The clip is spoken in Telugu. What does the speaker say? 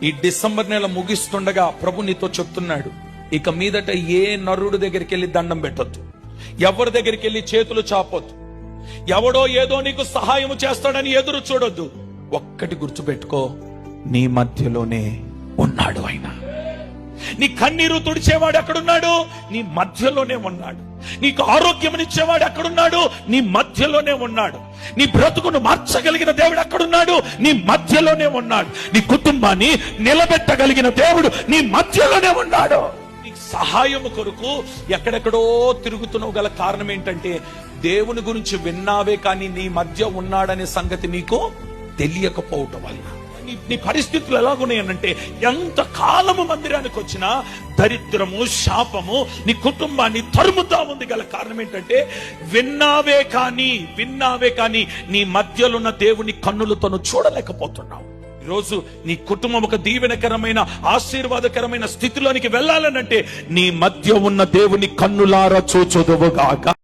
ఈ డిసెంబర్ నెల ముగిస్తుండగా ప్రభు నీతో చెప్తున్నాడు, ఇక మీదట ఏ నరుడు దగ్గరికి వెళ్ళి దండం పెట్టొద్దు, ఎవరి దగ్గరికి వెళ్ళి చేతులు చాపొద్దు, ఎవడో ఏదో నీకు సహాయం చేస్తాడని ఎదురు చూడొద్దు. ఒక్కటి గుర్తుపెట్టుకో, నీ మధ్యలోనే ఉన్నాడు ఆయన. నీ కన్నీరు తుడిచేవాడు ఎక్కడున్నాడు? నీ మధ్యలోనే ఉన్నాడు. నీకు ఆరోగ్యమునిచ్చేవాడు ఎక్కడున్నాడు? నీ మధ్యలోనే ఉన్నాడు. నీ బ్రతుకును మార్చగలిగిన దేవుడు ఎక్కడున్నాడు? నీ మధ్యలోనే ఉన్నాడు. నీ కుటుంబాన్ని నిలబెట్టగలిగిన దేవుడు నీ మధ్యలోనే ఉన్నాడు. నీకు సహాయము కొరకు ఎక్కడెక్కడో తిరుగుతున్నావు గల కారణం ఏంటంటే, దేవుని గురించి విన్నావే కానీ నీ మధ్య ఉన్నాడనే సంగతి నీకు తెలియకపోవటం వల్ల. నీ పరిస్థితులు ఎలాగున్నాయనంటే, ఎంత కాలము మందిరానికి వచ్చినా దరిద్రము, శాపము నీ కుటుంబాన్ని తరుముతా ఉంది గల కారణం ఏంటంటే, విన్నావే కానీ నీ మధ్యలో ఉన్న దేవుని కన్నులతో చూడలేకపోతున్నావు. ఈరోజు నీ కుటుంబం ఒక దీవెనకరమైన, ఆశీర్వాదకరమైన స్థితిలోనికి వెళ్ళాలనంటే నీ మధ్య ఉన్న దేవుని కన్నులారా చూచుదువుగాక.